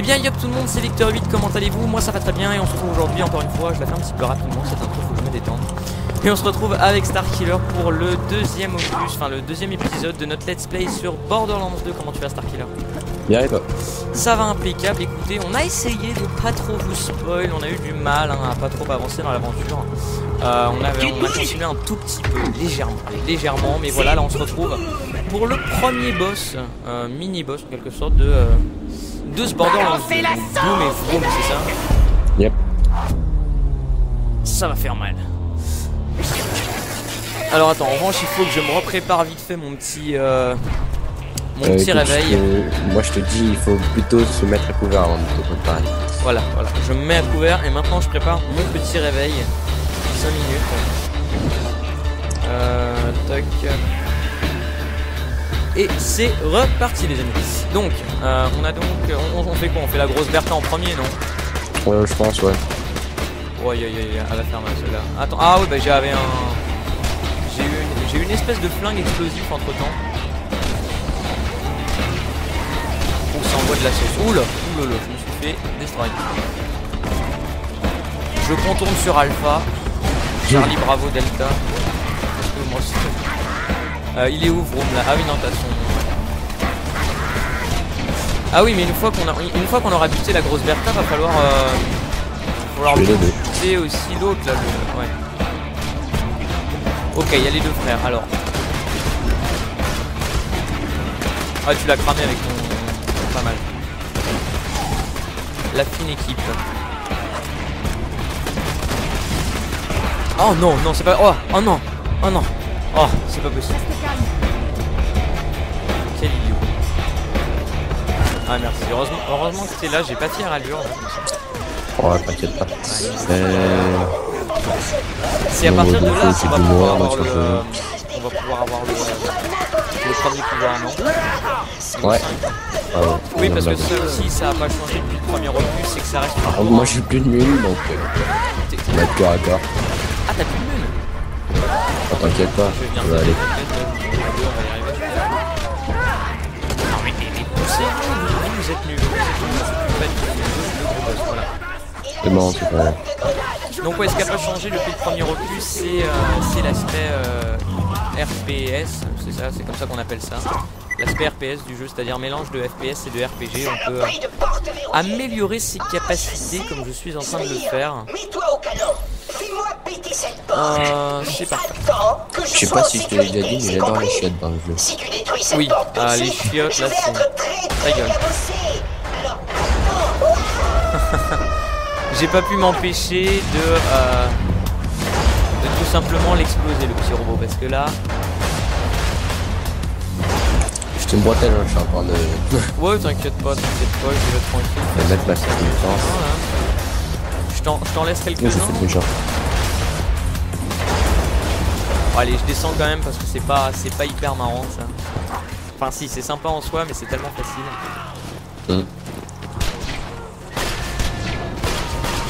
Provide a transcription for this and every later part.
bien yop tout le monde, c'est Victor 8, comment allez-vous? Moi ça va très bien et on se retrouve aujourd'hui encore une fois, je la fais un petit peu rapidement cette intro, faut que je me détende. Et on se retrouve avec Starkiller pour le deuxième opus, enfin le deuxième épisode de notre let's play sur Borderlands 2. Comment tu vas Starkiller? Bien et toi? Ça va impeccable, écoutez, on a essayé de pas trop vous spoil, on a eu du mal à pas trop avancer dans l'aventure. On a continué un tout petit peu, légèrement, mais voilà, là on se retrouve pour le premier boss, mini-boss en quelque sorte de ce Borderlands 2. Boum et boum, c'est ça? Yep. Ça va faire mal. Alors attends, en revanche il faut que je me reprépare vite fait mon petit réveil. Moi je te dis, il faut plutôt se mettre à couvert avant de te préparer. Voilà, je me mets à couvert et maintenant je prépare mon petit réveil. 5 minutes. Toc. Et c'est reparti les amis. Donc, on fait quoi? On fait la grosse Bertha en premier, non? Ouais, je pense, ouais. Ouais, elle va faire mal celle-là. Attends, ah ouais, bah j'avais un... J'ai eu une espèce de flingue explosif entre temps. Oh, ça envoie de la sauce. Oula, je me suis fait destroy. Je contourne sur Alpha. Charlie, Bravo, Delta. Moi aussi. Il est où Vroom là? Ah oui, non, t'as son... Ah oui, mais une fois qu'on aura buté la grosse Bertha, va falloir buter aussi l'autre là. Ouais. Ok, il y a les deux frères, alors. Ah, tu l'as cramé avec ton... Pas mal. La fine équipe. Oh non, c'est pas... Oh non. Oh, c'est pas possible. Quel idiot. Ah merci, heureusement que t'es là, j'ai pas tiré à l'allure. Ouais, t'inquiète pas. C'est à partir de là qu'on va pouvoir avoir le premier pouvoir, non? Ouais. Oui, parce que ça aussi, ça a pas changé depuis le premier opus, c'est que ça reste... Moi j'ai plus de mule, donc on va être corps à corps. Ah, t'as plus de mule? Oh, t'inquiète pas, on va aller. Non mais vous êtes nuls. C'est bon, c'est pas grave. Donc ouais, ce qui a pas changé depuis le premier opus, c'est l'aspect RPS, c'est ça, c'est comme ça qu'on appelle ça. L'aspect RPS du jeu, c'est-à-dire mélange de FPS et de RPG. On peut améliorer ses capacités comme je suis en train de le faire. Je sais pas. Je sais pas si je te l'ai déjà dit, mais j'adore les chiottes dans le jeu. Oui, les chiottes là c'est... Ta gueule. J'ai pas pu m'empêcher de tout simplement l'exploser le petit robot parce que là... Je te bretelle, je suis en train de... Ouais, t'inquiète pas, je vais tranquille. Je vais mettre ma circonstance. Je t'en laisse quelques-uns. Allez, je descends quand même parce que c'est pas hyper marrant ça. Enfin si, c'est sympa en soi, mais c'est tellement facile.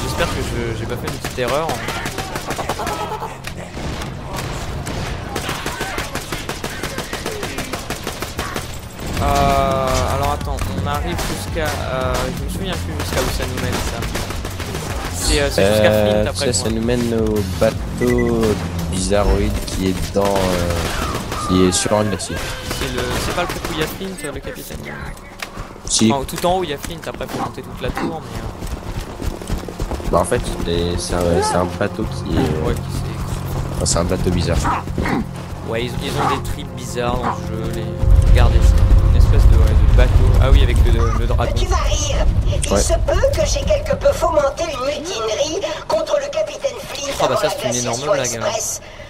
J'espère que j'ai pas fait une petite erreur. Alors attends, on arrive jusqu'à... je me souviens plus jusqu'à où ça nous mène ça. C'est jusqu'à Flint après. Ça nous mène au bateau bizarroïde qui est dans... qui est sur un glacier. C'est pas le truc où il y a Flint, le capitaine? Si. Enfin, tout en haut il y a Flint, après faut monter toute la tour mais... Bah en fait c'est un bateau qui est... Ouais, enfin, c'est un bateau bizarre. Ouais, ils ont des trips bizarres dans le jeu, regardez ça. Une espèce de bateau. Ah oui, avec le dragon. Tu vas rire. Il se peut que j'ai quelque peu fomenté une mutinerie contre le capitaine Flint. Ah bah ça c'est une énorme blague.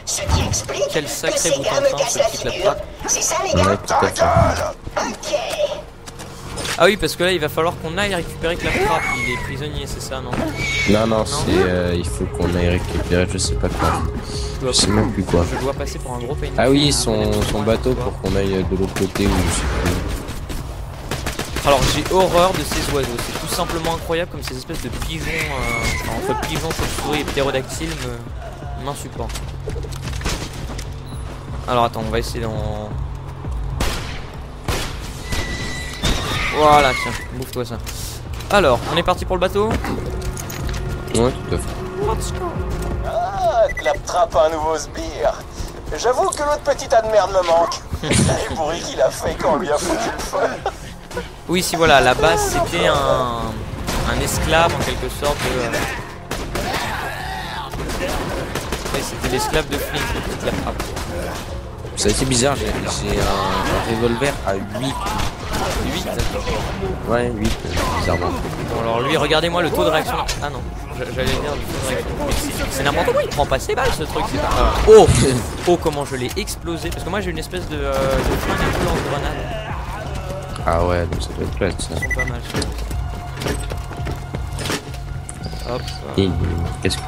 Ce qui explique quel sacré bout en train ce petit clap. C'est ça les gars? Ok. Ah oui, parce que là il va falloir qu'on aille récupérer Claptrap. Il est prisonnier, c'est ça, non? Non, c'est il faut qu'on aille récupérer je sais pas quoi. Je sais même plus quoi. Je dois passer pour un gros pain. Ah oui, son bateau pour qu'on aille de l'autre côté ou je sais plus. Alors j'ai horreur de ces oiseaux, c'est tout simplement incroyable comme ces espèces de pigeons, entre pigeons, chauves-souris et ptérodactyles m'insupportent. Alors attends, on va essayer d'en... Voilà, tiens, bouffe-toi ça. Alors, on est parti pour le bateau? Ouais, tout à fait. Ah, Claptrap a un nouveau sbire. J'avoue que l'autre petit tas de merde me manque. Les bourris qu'il a fait quand on lui a foutu le feu. Oui, si voilà, la base c'était un esclave en quelque sorte de... Et c'était l'esclave de Flint, le petit Claptrap. C'est assez bizarre, j'ai un revolver à 8. 8. Ouais, 8, bizarrement. Bon, alors lui, regardez-moi le taux de réaction. Ah non, j'allais dire le taux de réaction. Mais c'est n'importe quoi, il prend pas ses balles ce truc. C'est pas... Oh oh, comment je l'ai explosé. Parce que moi j'ai une espèce de flingue un peu lance-grenade. Ah ouais, donc ça doit être plate ça. Ils sont pas mal. Hop. Et qu'est-ce que...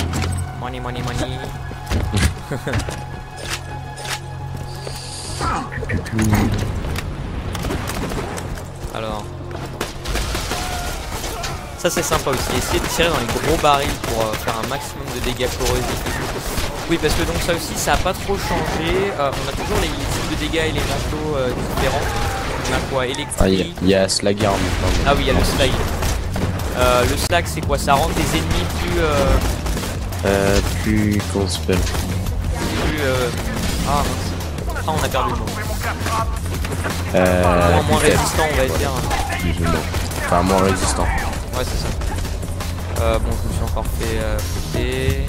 Money, money, money. Alors, ça c'est sympa aussi, essayer de tirer dans les gros barils pour faire un maximum de dégâts corrosifs. Oui, parce que donc ça aussi ça a pas trop changé, on a toujours les types de dégâts élémentaux différents. On a quoi, électrique. Il y a Slagger maintenant. Ah oui, il y a le slag. Le slag c'est quoi, ça rend tes ennemis plus comment ça s'appelle, ah mince. Ah, on a perdu le mot. Moins résistant, on va dire. Enfin, moins résistant. Ouais, c'est ça. Bon, je me suis encore fait fouter.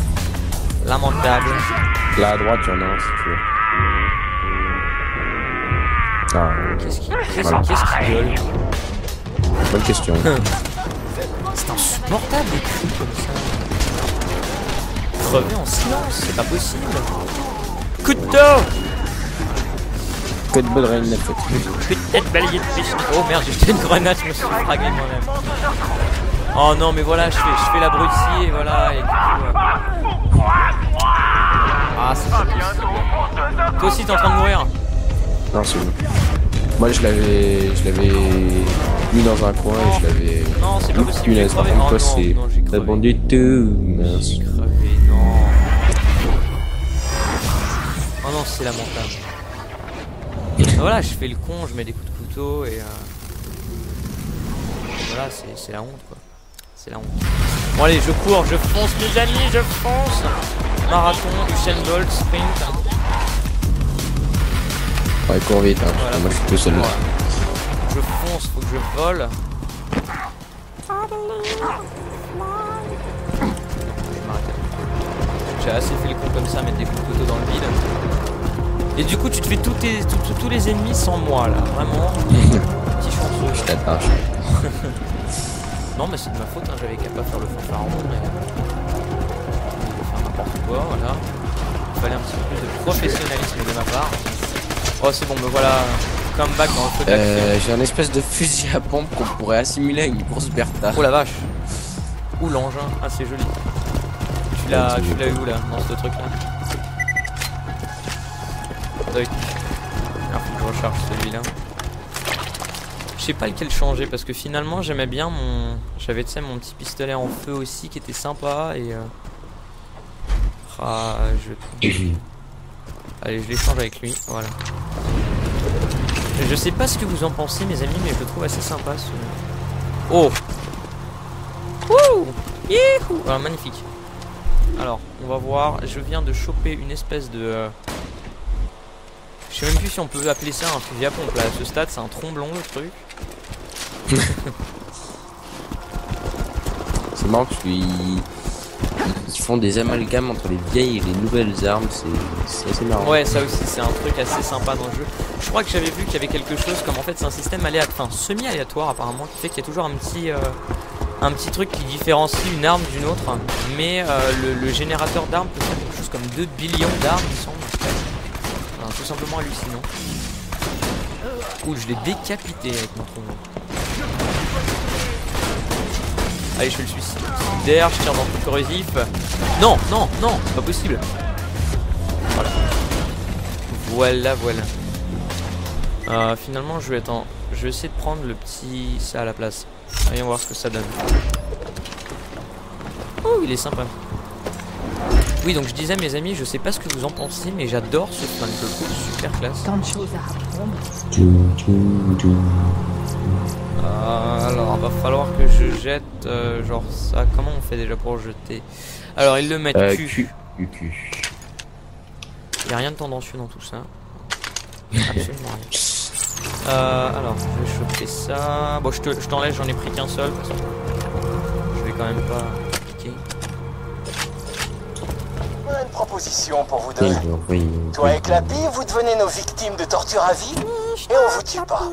Lamentable. Là à droite, il y en a un si tu veux. Ah, Qu'est-ce qu'il gueule? bonne question. C'est insupportable les cris comme ça. Crever en silence, c'est pas possible. Couteau! Que de bonne reine fait. Peut-être balayer de pêche. Oh merde, j'ai jeté une grenade, je me suis fragué moi-même. Oh non, mais voilà, je fais l'abruti et voilà. Et du coup, ah, c'est pas possible. Toi aussi, t'es en train de mourir? Non, c'est bon. Moi, je l'avais mis dans un coin et je l'avais. Non, c'est pas possible. Punaise, par contre, toi, c'est pas bon du tout. Mince. J'ai crevé, non. Oh non, c'est lamentable. Voilà, je fais le con, je mets des coups de couteau et voilà, c'est la honte quoi. C'est la honte. Bon allez, je cours, je fonce mes amis, je fonce. Marathon, Usain Bolt, sprint. Ouais, cours vite, hein, Voilà. moi je suis tout seul. Voilà. Je fonce, faut que je vole. J'ai assez fait le con comme ça, mettre des coups de couteau dans le vide. Et du coup, tu te fais tous les ennemis sans moi là, vraiment. Petit chanceux. Je t'attache. Non, mais c'est de ma faute, hein. J'avais qu'à pas faire le fanfaron, mais faire n'importe quoi, voilà. Il fallait un petit peu plus de professionnalisme de ma part. Oh, c'est bon, me voilà. Comeback dans le feu de l'action. J'ai un espèce de fusil à pompe qu'on pourrait assimiler à une grosse Bertha. Oh la vache. Ouh, l'engin. Ah, c'est joli. Tu l'as eu où là, dans ce truc là? Il faut que je recharge celui-là. Je sais pas lequel changer parce que finalement j'aimais bien mon... J'avais tu sais mon petit pistolet en feu aussi qui était sympa et... Ah, allez, je l'échange avec lui, voilà. Je sais pas ce que vous en pensez mes amis, mais je le trouve assez sympa ce... Oh. Wouh. Youhou. Voilà, magnifique. Alors, on va voir, je viens de choper une espèce de... Je sais même plus si on peut appeler ça un fusil à pompe là, à ce stade c'est un tromblon le truc. C'est marrant parce qu'ils font des amalgames entre les vieilles et les nouvelles armes, c'est assez marrant. Ouais, ça aussi c'est un truc assez sympa dans le jeu. Je crois que j'avais vu qu'il y avait quelque chose comme en fait c'est un système aléatoire, enfin semi-aléatoire apparemment, qui fait qu'il y a toujours un petit truc qui différencie une arme d'une autre. Mais le générateur d'armes peut faire quelque chose comme 2 billions d'armes il me semble. Enfin, tout simplement hallucinant. Ouh, je l'ai décapité avec mon tromblon. Allez, je fais le suicidaire, je tire dans le truc corrosif. Non, non, non, pas possible. Voilà. Voilà, voilà. Finalement, je vais essayer de prendre le petit ça à la place. Voyons voir ce que ça donne. Oh, il est sympa. Oui, donc je disais, mes amis, je sais pas ce que vous en pensez, mais j'adore ce flingue, je le trouve super classe. Tant de choses à apprendre. Alors, va falloir que je jette genre ça. Comment on fait déjà pour jeter? Alors, ils le mettent Q. Il n'y a rien de tendancieux dans tout ça. Absolument rien. Alors, je vais choper ça. Bon, je t'enlève, j'en ai pris qu'un seul. Parce que je vais quand même pas piquer. Une proposition pour vous deux. Toi et Clappy, vous devenez nos victimes de torture à vie et on vous tue pas.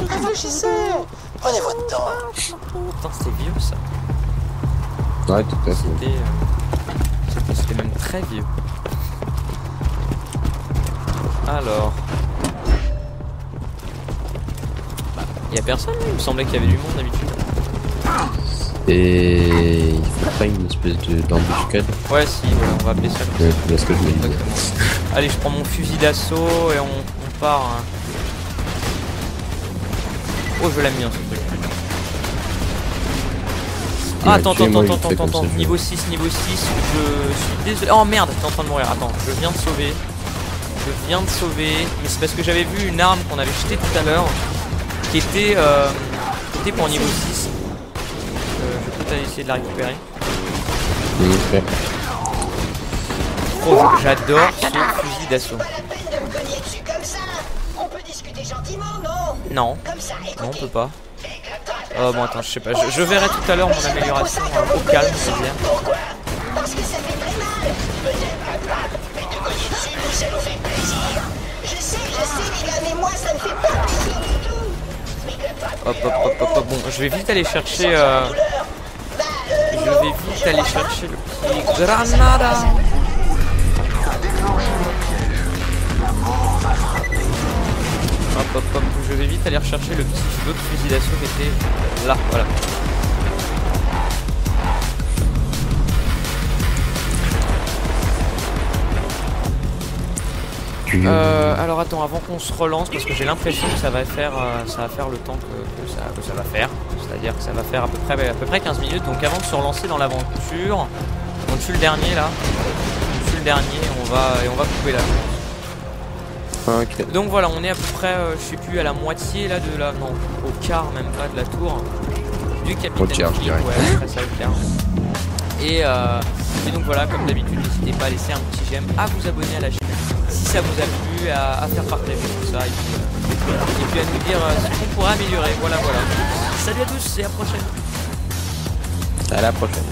Réfléchissez. Prenez votre temps. Putain, c'était vieux ça. Ouais, tout à fait. C'était même très vieux. Alors. Il y a personne, il me semblait qu'il y avait du monde d'habitude. Et il faut pas une espèce d'embuscade. Ouais, si, voilà, on va appeler ça comme ça. C'est ce que je me dis. Exactement. Allez, je prends mon fusil d'assaut et on part. Hein. Oh, je l'aime bien ce truc. Ah, attends. Niveau 6, je suis désolé. Oh merde, t'es en train de mourir. Attends, je viens de sauver. Mais c'est parce que j'avais vu une arme qu'on avait jetée tout à l'heure qui était pour niveau 6. Je vais peut-être essayer de la récupérer. Okay. Oh, j'adore ce fusil d'assaut. Non, on peut pas. Oh bon, attends, je sais pas. Je verrai tout à l'heure mon amélioration au calme, c'est bien. Parce que ça fait très mal. Mais te cogner dessus, nous, ça nous fait plaisir. Je sais, les gars, mais moi, ça me fait pas plaisir du tout. Hop. Bon, je vais vite aller chercher. Le petit Granada. Hop. Je vais vite aller rechercher l'autre fusil d'assaut qui était là. Voilà. Alors attends, avant qu'on se relance, parce que j'ai l'impression que ça va faire le temps que ça va faire. C'est-à-dire que ça va faire à peu près 15 minutes. Donc avant de se relancer dans l'aventure, on tue le dernier là. On va couper là. Okay. Donc voilà, on est à peu près, je sais plus, à la moitié là de la... Non, au quart même pas de la tour. Du capitaine Philippe, ouais, après ça au quart. Et donc voilà, comme d'habitude, n'hésitez pas à laisser un petit j'aime, à vous abonner à la chaîne si ça vous a plu, à faire partager tout ça, et puis à nous dire ce qu'on pourrait améliorer. Voilà. Salut à tous et à la prochaine. À la prochaine.